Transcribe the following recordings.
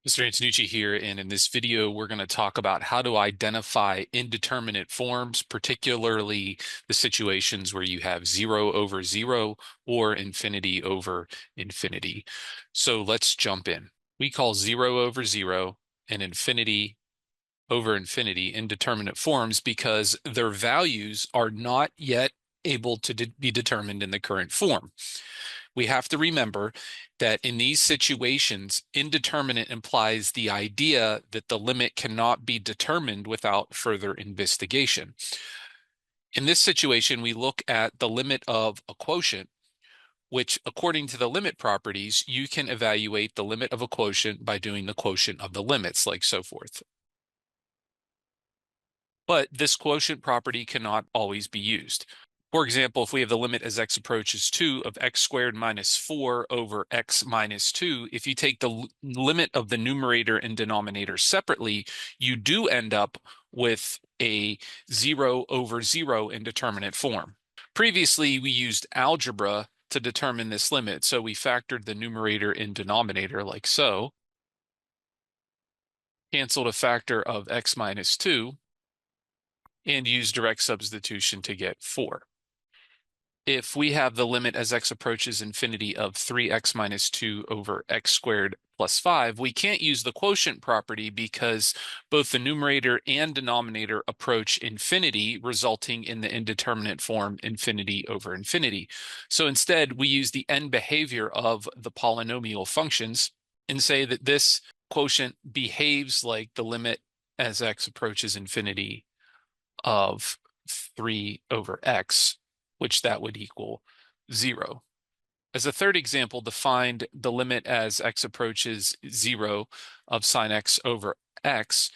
Mr. Antonucci here, and in this video, we're going to talk about how to identify indeterminate forms, particularly the situations where you have 0 over 0 or infinity over infinity. So let's jump in. We call 0 over 0 and infinity over infinity indeterminate forms because their values are not yet able to be determined in the current form. We have to remember that in these situations, indeterminate implies the idea that the limit cannot be determined without further investigation. In this situation, we look at the limit of a quotient, which according to the limit properties, you can evaluate the limit of a quotient by doing the quotient of the limits, like so forth. But this quotient property cannot always be used. For example, if we have the limit as x approaches 2 of x squared minus 4 over x minus 2, if you take the limit of the numerator and denominator separately, you do end up with a 0 over 0 indeterminate form. Previously, we used algebra to determine this limit, so we factored the numerator and denominator like so, canceled a factor of x minus 2, and used direct substitution to get 4. If we have the limit as x approaches infinity of 3x minus 2 over x squared plus 5, we can't use the quotient property because both the numerator and denominator approach infinity, resulting in the indeterminate form infinity over infinity. So instead, we use the end behavior of the polynomial functions and say that this quotient behaves like the limit as x approaches infinity of 3 over x, which that would equal 0. As a third example, defined the limit as x approaches 0 of sine x over x.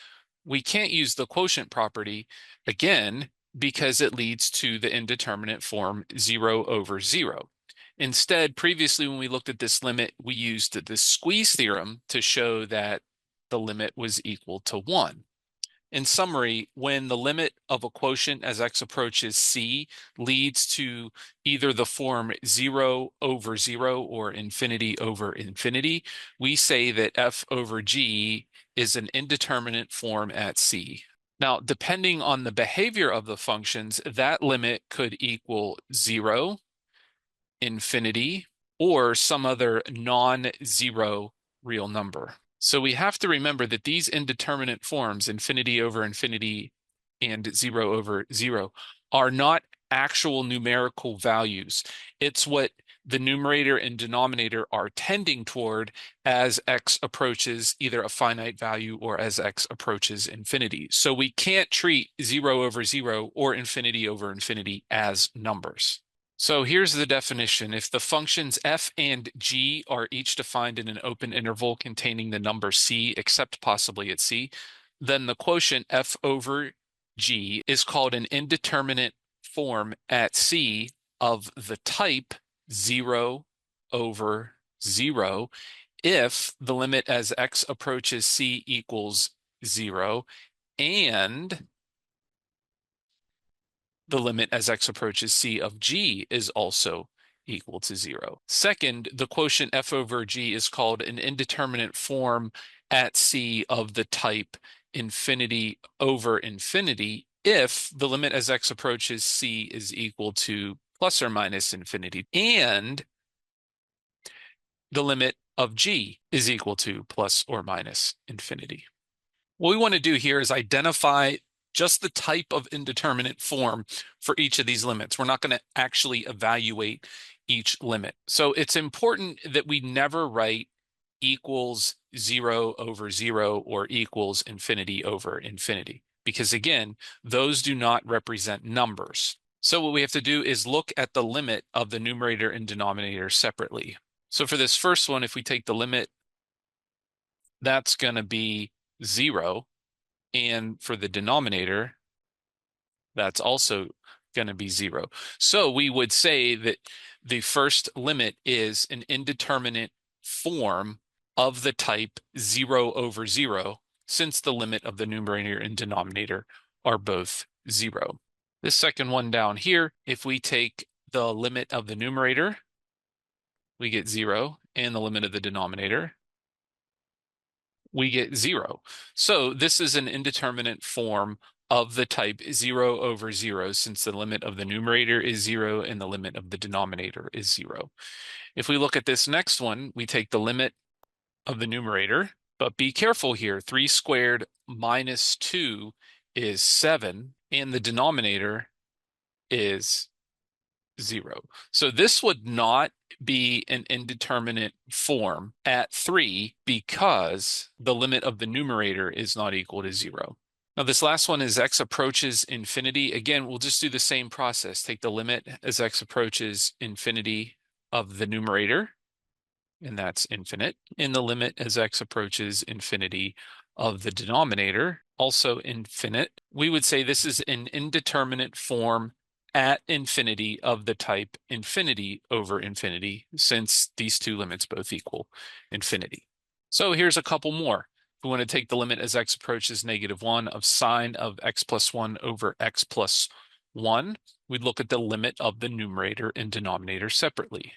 We can't use the quotient property again because it leads to the indeterminate form 0 over 0. Instead, previously when we looked at this limit, we used the squeeze theorem to show that the limit was equal to 1. In summary, when the limit of a quotient as x approaches c leads to either the form 0 over 0 or infinity over infinity, we say that f over g is an indeterminate form at c. Now, depending on the behavior of the functions, that limit could equal 0, infinity, or some other non-zero real number. So we have to remember that these indeterminate forms, infinity over infinity and 0 over 0, are not actual numerical values. It's what the numerator and denominator are tending toward as x approaches either a finite value or as x approaches infinity. So we can't treat 0 over 0 or infinity over infinity as numbers. So here's the definition. If the functions f and g are each defined in an open interval containing the number c, except possibly at c, then the quotient f over g is called an indeterminate form at c of the type 0 over 0 if the limit as x approaches c equals 0 and the limit as x approaches c of g is also equal to 0. Second, the quotient f over g is called an indeterminate form at c of the type infinity over infinity if the limit as x approaches c is equal to plus or minus infinity and the limit of g is equal to plus or minus infinity. What we want to do here is identify just the type of indeterminate form for each of these limits. We're not going to actually evaluate each limit. So it's important that we never write equals 0 over 0 or equals infinity over infinity, because again, those do not represent numbers. So what we have to do is look at the limit of the numerator and denominator separately. So for this first one, if we take the limit, that's going to be 0. And for the denominator, that's also going to be 0. So we would say that the first limit is an indeterminate form of the type 0 over 0, since the limit of the numerator and denominator are both 0. This second one down here, if we take the limit of the numerator, we get 0, and the limit of the denominator, we get 0. So this is an indeterminate form of the type 0 over 0, since the limit of the numerator is 0 and the limit of the denominator is 0. If we look at this next one, we take the limit of the numerator, but be careful here. 3 squared minus 2 is 7, and the denominator is 0. So this would not be an indeterminate form at 3 because the limit of the numerator is not equal to 0. Now this last one is x approaches infinity. Again, we'll just do the same process. Take the limit as x approaches infinity of the numerator, and that's infinite, and the limit as x approaches infinity of the denominator, also infinite. We would say this is an indeterminate form at infinity of the type infinity over infinity, since these two limits both equal infinity. So here's a couple more. If we want to take the limit as x approaches -1 of sine of x plus 1 over x plus 1, we'd look at the limit of the numerator and denominator separately.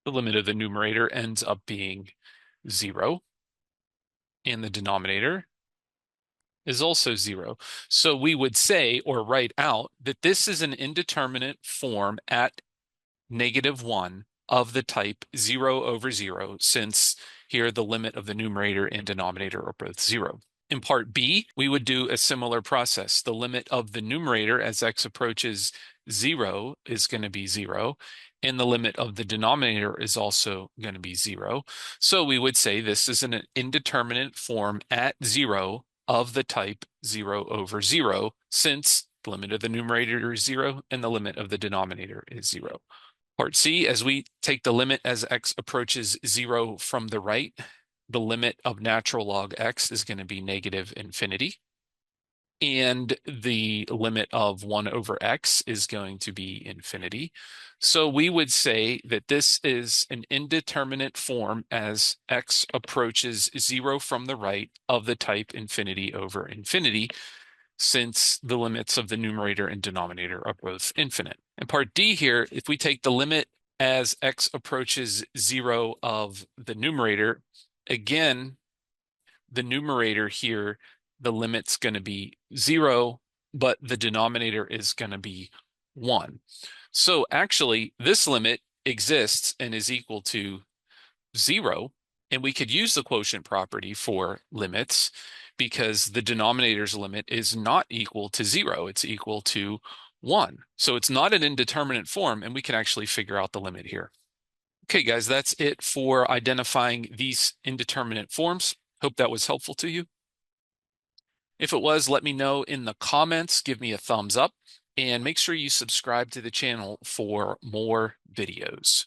The limit of the numerator ends up being 0, and the denominator is also 0. So we would say, or write out, that this is an indeterminate form at -1 of the type 0 over 0, since here the limit of the numerator and denominator are both 0. In part B, we would do a similar process. The limit of the numerator as x approaches 0 is going to be 0, and the limit of the denominator is also going to be 0. So we would say this is an indeterminate form at 0 of the type 0 over 0, since the limit of the numerator is 0 and the limit of the denominator is 0. Part C, as we take the limit as x approaches 0 from the right, the limit of natural log x is going to be -infinity. And the limit of 1 over x is going to be infinity. So we would say that this is an indeterminate form as x approaches 0 from the right of the type infinity over infinity, since the limits of the numerator and denominator are both infinite. In part D here, if we take the limit as x approaches 0 of the numerator, again, the numerator here, the limit's going to be 0, but the denominator is going to be 1. So actually, this limit exists and is equal to 0, and we could use the quotient property for limits because the denominator's limit is not equal to 0. It's equal to 1. So it's not an indeterminate form, and we can actually figure out the limit here. Okay, guys, that's it for identifying these indeterminate forms. Hope that was helpful to you. If it was, let me know in the comments, give me a thumbs up, and make sure you subscribe to the channel for more videos.